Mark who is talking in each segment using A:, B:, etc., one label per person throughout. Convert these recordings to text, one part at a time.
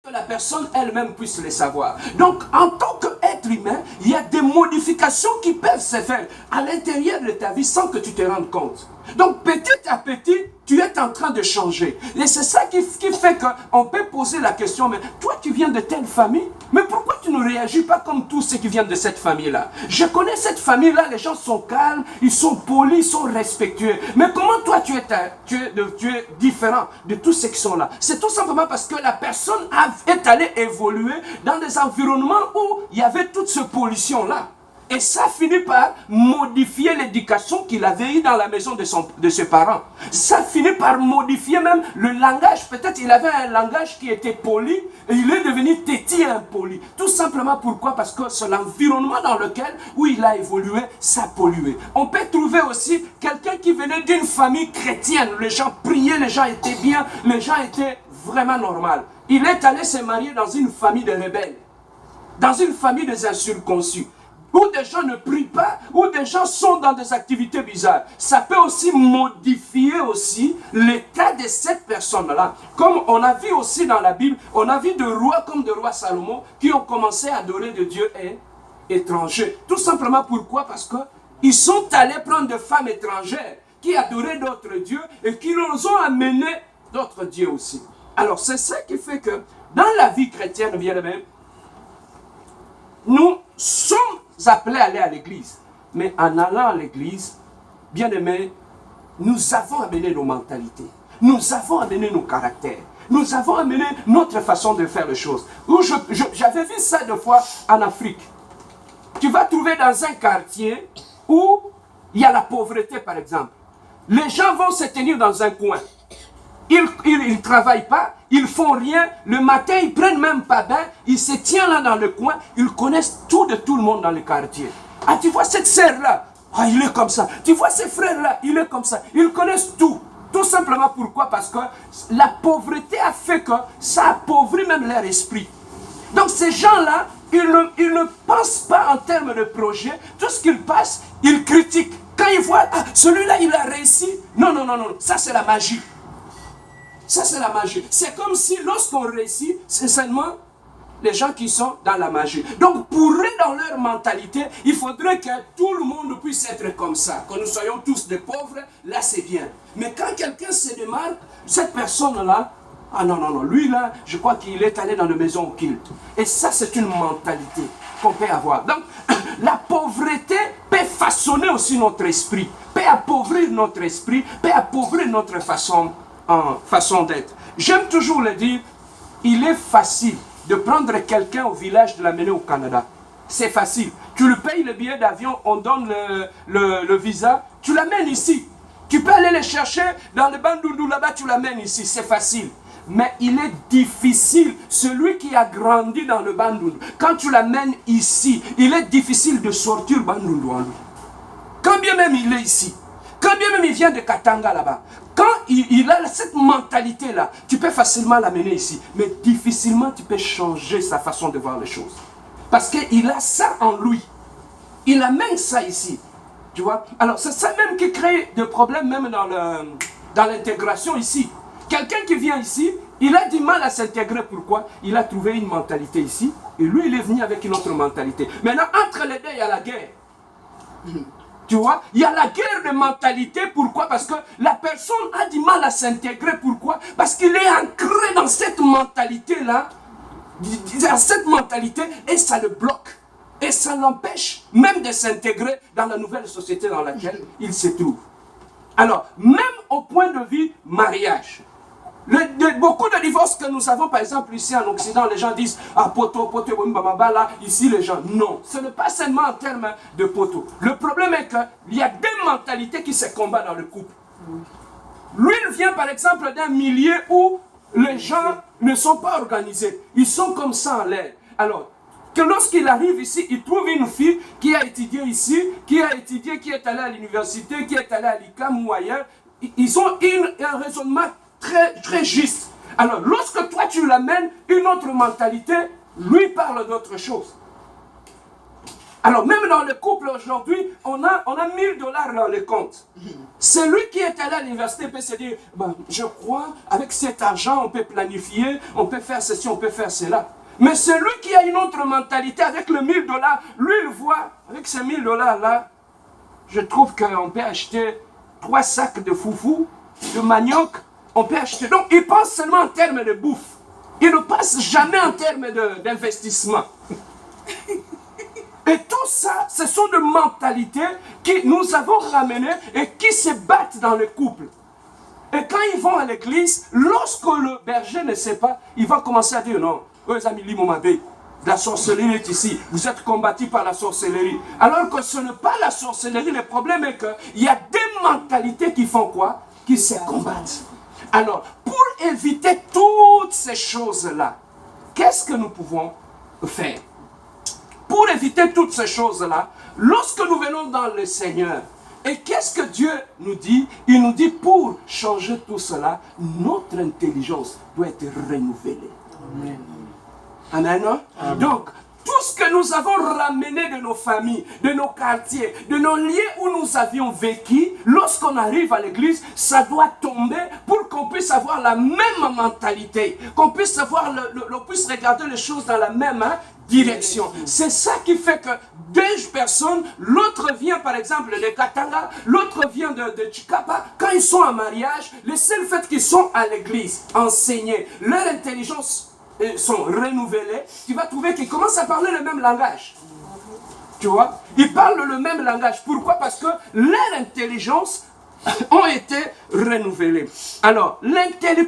A: que la personne elle-même puisse les savoir. Donc, en tant qu'être humain, il y a des modifications qui peuvent se faire à l'intérieur de ta vie sans que tu te rendes compte. Donc, petit à petit, tu es en train de changer. Et c'est ça qui fait qu'on peut poser la question, mais toi, tu viens de telle famille, mais pourquoi tu ne réagis pas comme tous ceux qui viennent de cette famille-là? Je connais cette famille-là, les gens sont calmes, ils sont polis, ils sont respectueux. Mais comment toi, tu es différent de tous ceux qui sont là? C'est tout simplement parce que la personne est allée évoluer dans des environnements où il y avait toute cette pollution-là. Et ça finit par modifier l'éducation qu'il avait eue dans la maison de ses parents. Ça finit par modifier même le langage. Peut-être il avait un langage qui était poli et il est devenu têtu impoli. Tout simplement pourquoi? Parce que c'est l'environnement dans lequel où il a évolué, ça a pollué. On peut trouver aussi quelqu'un qui venait d'une famille chrétienne. Les gens priaient, les gens étaient bien, les gens étaient vraiment normaux. Il est allé se marier dans une famille de rebelles, dans une famille des incirconcis, où des gens ne prient pas, où des gens sont dans des activités bizarres. Ça peut aussi modifier aussi l'état de cette personne-là. Comme on a vu aussi dans la Bible, on a vu de rois comme de roi Salomon qui ont commencé à adorer des dieux étrangers. Tout simplement pourquoi? Parce qu'ils sont allés prendre des femmes étrangères qui adoraient d'autres dieux et qui nous ont amené d'autres dieux aussi. Alors c'est ça qui fait que dans la vie chrétienne, bien aimé, nous sommes appelés à aller à l'église. Mais en allant à l'église, bien aimé, nous avons amené nos mentalités. Nous avons amené nos caractères. Nous avons amené notre façon de faire les choses. J'avais vu ça deux fois en Afrique. Tu vas trouver dans un quartier où il y a la pauvreté, par exemple. Les gens vont se tenir dans un coin. Ils ne travaillent pas, ils font rien. Le matin, ils prennent même pas bain. Ils se tiennent là dans le coin. Ils connaissent tout de tout le monde dans le quartier. Ah, tu vois cette sœur-là? Ah, il est comme ça. Tu vois ce frère-là? Il est comme ça. Ils connaissent tout. Tout simplement pourquoi? Parce que la pauvreté a fait que ça appauvrit même leur esprit. Donc ces gens-là, ils ne pensent pas en termes de projet. Tout ce qu'ils passent, ils critiquent. Quand ils voient, ah, celui-là, il a réussi. Non, non, non, non. Ça, c'est la magie. Ça, c'est la magie. C'est comme si lorsqu'on réussit, c'est seulement les gens qui sont dans la magie. Donc, pour eux, dans leur mentalité, il faudrait que tout le monde puisse être comme ça. Que nous soyons tous des pauvres, là, c'est bien. Mais quand quelqu'un se démarque, cette personne-là, ah non, non, non, lui là, je crois qu'il est allé dans une maison occulte. Et ça, c'est une mentalité qu'on peut avoir. Donc, la pauvreté peut façonner aussi notre esprit, peut appauvrir notre esprit, peut appauvrir notre façon d'être. J'aime toujours le dire, il est facile de prendre quelqu'un au village, de l'amener au Canada. C'est facile. Tu lui payes le billet d'avion, on donne le visa, tu l'amènes ici. Tu peux aller le chercher dans le Bandundu là-bas, tu l'amènes ici, c'est facile. Mais il est difficile, celui qui a grandi dans le Bandundu, quand tu l'amènes ici, il est difficile de sortir Bandundu en lui. Quand bien même il est ici, quand bien même il vient de Katanga là-bas, quand il a cette mentalité-là, tu peux facilement l'amener ici, mais difficilement tu peux changer sa façon de voir les choses. Parce qu'il a ça en lui. Il amène ça ici. Tu vois? Alors c'est ça même qui crée des problèmes même dans l'intégration ici. Quelqu'un qui vient ici, il a du mal à s'intégrer. Pourquoi? Il a trouvé une mentalité ici, et lui il est venu avec une autre mentalité. Maintenant, entre les deux, il y a la guerre. Tu vois, il y a la guerre de mentalité. Pourquoi? Parce que la personne a du mal à s'intégrer. Pourquoi? Parce qu'il est ancré dans cette mentalité-là. Dans cette mentalité, et ça le bloque. Et ça l'empêche même de s'intégrer dans la nouvelle société dans laquelle il se trouve. Alors, même au point de vue mariage, beaucoup de divorces que nous avons, par exemple, ici en Occident, les gens disent « Ah, poto, là, ici les gens... » Non, ce n'est pas seulement en termes de poto. Le problème est qu'il y a des mentalités qui se combattent dans le couple. Lui, il vient, par exemple, d'un milieu où les gens ne sont pas organisés. Ils sont comme ça en l'air. Alors, que lorsqu'il arrive ici, il trouve une fille qui a étudié ici, qui est allée à l'université, qui est allée à l'ICAM ou ailleurs. Ils ont un raisonnement très juste. Alors, lorsque toi tu l'amènes une autre mentalité, lui parle d'autre chose. Alors même dans le couple aujourd'hui, on a $1000 dans le compte. Celui qui est allé à l'université peut se dire, ben, je crois, avec cet argent, on peut planifier, on peut faire ceci, on peut faire cela. Mais celui qui a une autre mentalité avec le $1000, lui, il voit, avec ces $1000 là, je trouve qu'on peut acheter 3 sacs de foufou, de manioc, on peut acheter. Donc, il pense seulement en termes de bouffe. Il ne pense jamais en termes d'investissement. Et tout ça, ce sont des mentalités que nous avons ramenées et qui se battent dans le couple. Et quand ils vont à l'église, lorsque le berger ne sait pas, il va commencer à dire non, eux amis Limomabé, la sorcellerie est ici, vous êtes combattus par la sorcellerie. Alors que ce n'est pas la sorcellerie, le problème est qu'il y a des mentalités qui font quoi? Qui se combattent. Alors, pour éviter toutes ces choses-là, qu'est-ce que nous pouvons faire? Pour éviter toutes ces choses-là, lorsque nous venons dans le Seigneur, et qu'est-ce que Dieu nous dit? Il nous dit pour changer tout cela, notre intelligence doit être renouvelée. Amen. Amen. Amen. Donc, tout ce que nous avons ramené de nos familles, de nos quartiers, de nos lieux où nous avions vécu, lorsqu'on arrive à l'église, ça doit tomber pour qu'on puisse avoir la même mentalité, qu'on puisse avoir on puisse regarder les choses dans la même direction. C'est ça qui fait que deux personnes, l'autre vient par exemple de Katanga, l'autre vient de Chikapa, quand ils sont en mariage, le seul fait qu'ils sont à l'église, enseignés, leur intelligence sont renouvelés, tu vas trouver qu'ils commencent à parler le même langage. Tu vois? Ils parlent le même langage. Pourquoi? Parce que leur intelligence ont été renouvelées. Alors,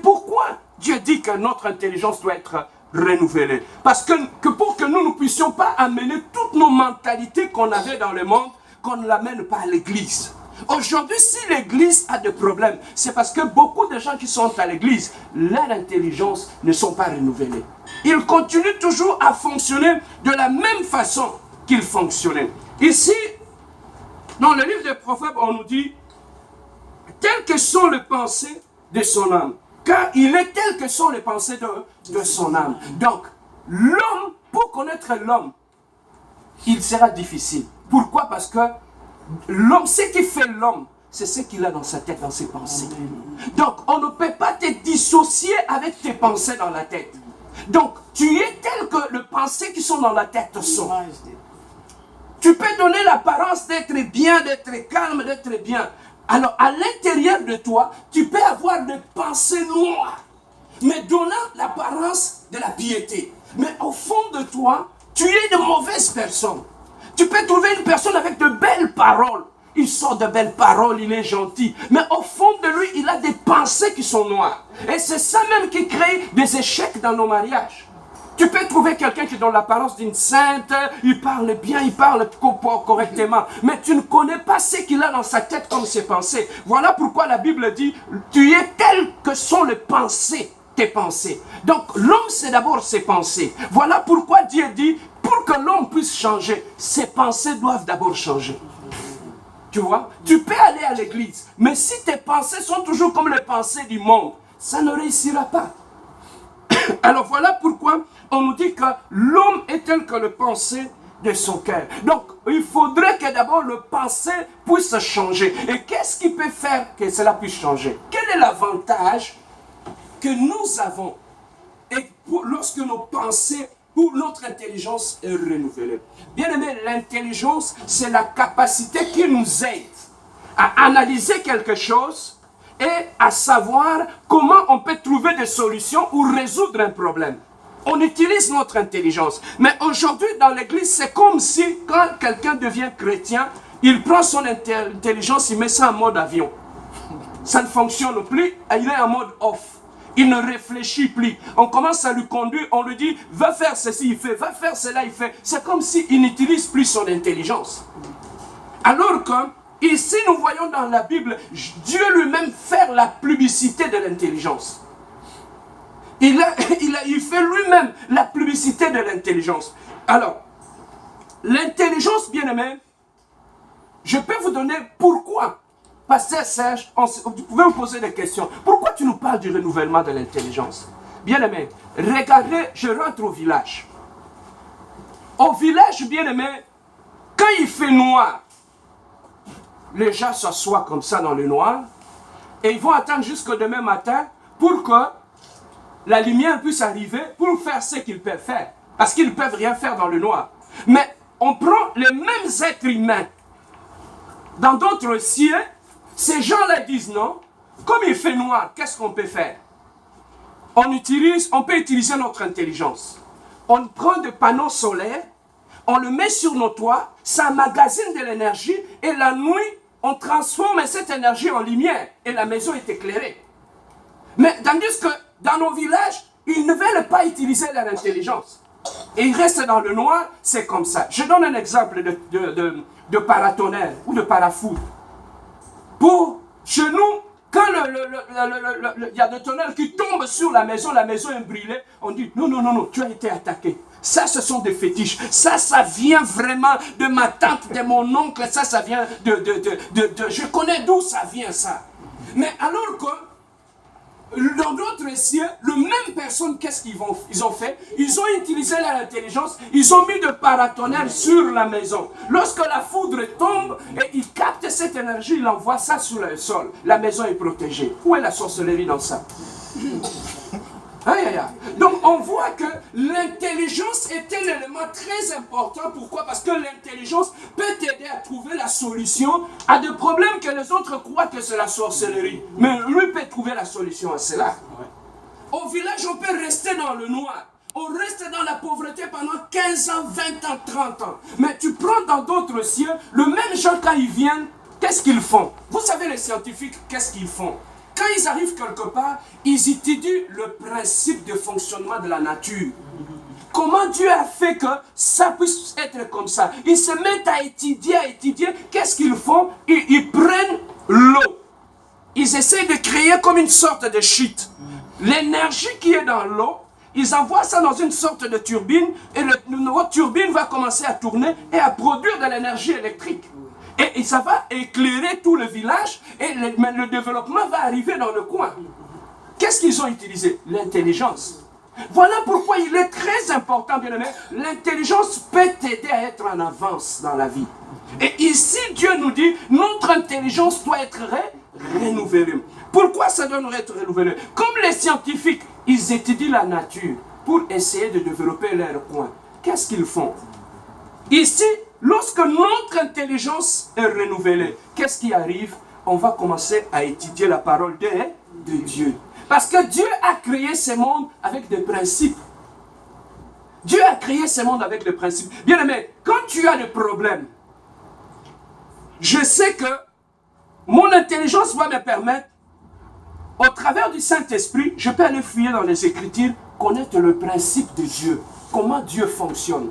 A: pourquoi Dieu dit que notre intelligence doit être renouvelée? Parce que pour que nous ne puissions pas amener toutes nos mentalités qu'on avait dans le monde, qu'on ne l'amène pas à l'église. Aujourd'hui, si l'église a des problèmes, c'est parce que beaucoup de gens qui sont à l'église, leur intelligence ne sont pas renouvelées. Ils continuent toujours à fonctionner de la même façon qu'ils fonctionnaient. Ici, dans le livre des Proverbes, on nous dit, telles que sont les pensées de son âme. Car il est tel que sont les pensées de son âme. Donc, l'homme, pour connaître l'homme, il sera difficile. Pourquoi? Parce que l'homme, ce qui fait l'homme, c'est ce qu'il a dans sa tête, dans ses pensées. Donc, on ne peut pas te dissocier avec tes pensées dans la tête. Donc, tu es tel que les pensées qui sont dans la tête sont. Tu peux donner l'apparence d'être bien, d'être calme, d'être bien. Alors, à l'intérieur de toi, tu peux avoir des pensées noires, mais donnant l'apparence de la piété. Mais au fond de toi, tu es de mauvaises personnes. Tu peux trouver une personne avec de belles paroles. Il sort de belles paroles, il est gentil. Mais au fond de lui, il a des pensées qui sont noires. Et c'est ça même qui crée des échecs dans nos mariages. Tu peux trouver quelqu'un qui donne l'apparence d'une sainte, il parle bien, il parle correctement. Mais tu ne connais pas ce qu'il a dans sa tête comme ses pensées. Voilà pourquoi la Bible dit, tu es tel que sont les pensées. Tes pensées. Donc l'homme c'est d'abord ses pensées. Voilà pourquoi Dieu dit, pour que l'homme puisse changer, ses pensées doivent d'abord changer. Tu vois? Tu peux aller à l'église, mais si tes pensées sont toujours comme les pensées du monde, ça ne réussira pas. Alors voilà pourquoi on nous dit que l'homme est tel que le pensée de son cœur. Donc il faudrait que d'abord le pensée puisse changer. Et qu'est-ce qui peut faire que cela puisse changer? Quel est l'avantage que nous avons et lorsque nos pensées ou notre intelligence est renouvelée? Bien aimé, l'intelligence, c'est la capacité qui nous aide à analyser quelque chose et à savoir comment on peut trouver des solutions ou résoudre un problème. On utilise notre intelligence. Mais aujourd'hui, dans l'église, c'est comme si quand quelqu'un devient chrétien, il prend son intelligence, il met ça en mode avion. Ça ne fonctionne plus, il est en mode off. Il ne réfléchit plus. On commence à lui conduire, on lui dit, va faire ceci, il fait, va faire cela, il fait. C'est comme s'il n'utilise plus son intelligence. Alors que, ici nous voyons dans la Bible, Dieu lui-même fait la publicité de l'intelligence. Il fait lui-même la publicité de l'intelligence. Alors, l'intelligence, bien aimé, je peux vous donner pourquoi. Pasteur Serge, vous pouvez vous poser des questions. Pourquoi tu nous parles du renouvellement de l'intelligence? Bien aimé, regardez, je rentre au village. Au village, bien aimé, Quand il fait noir, les gens s'assoient comme ça dans le noir et ils vont attendre jusqu'au demain matin pour que la lumière puisse arriver pour faire ce qu'ils peuvent faire. Parce qu'ils ne peuvent rien faire dans le noir. Mais on prend les mêmes êtres humains dans d'autres cieux. Ces gens-là disent non. Comme il fait noir, qu'est-ce qu'on peut faire? On peut utiliser notre intelligence. On prend des panneaux solaires, on le met sur nos toits, ça emmagasine de l'énergie et la nuit, on transforme cette énergie en lumière et la maison est éclairée. Mais tandis que dans nos villages, ils ne veulent pas utiliser leur intelligence. Et ils restent dans le noir, c'est comme ça. Je donne un exemple de paratonnerre ou de parafoot. Pour chez nous, quand il y a des tonnerres qui tombent sur la maison est brûlée, on dit non, non, non, non, tu as été attaqué. Ça, ce sont des fétiches. Ça vient vraiment de ma tante, de mon oncle. Ça vient je connais d'où ça vient, ça. Mais alors que dans d'autres cieux, les mêmes personnes, qu'est-ce qu'ils ont fait? Ils ont utilisé leur intelligence, ils ont mis de paratonnerres sur la maison. Lorsque la foudre tombe, et ils captent cette énergie, ils envoient ça sur le sol. La maison est protégée. Où est la sorcellerie dans ça? Aïe, aïe, aïe. Donc on voit que l'intelligence est un élément très important. Pourquoi? Parce que l'intelligence peut t'aider à trouver la solution à des problèmes que les autres croient que c'est la sorcellerie. Mais lui peut trouver la solution à cela. Au village, on peut rester dans le noir. On reste dans la pauvreté pendant 15 ans, 20 ans, 30 ans. Mais tu prends dans d'autres cieux, le même gens quand ils viennent, qu'est-ce qu'ils font? Vous savez les scientifiques, qu'est-ce qu'ils font? Quand ils arrivent quelque part, ils étudient le principe de fonctionnement de la nature. Comment Dieu a fait que ça puisse être comme ça? Ils se mettent à étudier. Qu'est-ce qu'ils font? Ils prennent l'eau. Ils essaient de créer comme une sorte de chute. L'énergie qui est dans l'eau, ils envoient ça dans une sorte de turbine et notre turbine va commencer à tourner et à produire de l'énergie électrique. Et ça va éclairer tout le village et le développement va arriver dans le coin. Qu'est-ce qu'ils ont utilisé? L'intelligence. Voilà pourquoi il est très important, bien aimé. L'intelligence peut t'aider à être en avance dans la vie. Et ici, Dieu nous dit, notre intelligence doit être renouvelée. Pourquoi ça doit être renouvelé? Comme les scientifiques, ils étudient la nature pour essayer de développer leur coin. Qu'est-ce qu'ils font? Ici, lorsque notre intelligence est renouvelée, qu'est-ce qui arrive? On va commencer à étudier la parole de Dieu. Parce que Dieu a créé ce monde avec des principes. Dieu a créé ce monde avec des principes. Bien aimé, quand tu as des problèmes, je sais que mon intelligence va me permettre, au travers du Saint-Esprit, je peux aller fouiller dans les Écritures, connaître le principe de Dieu, comment Dieu fonctionne.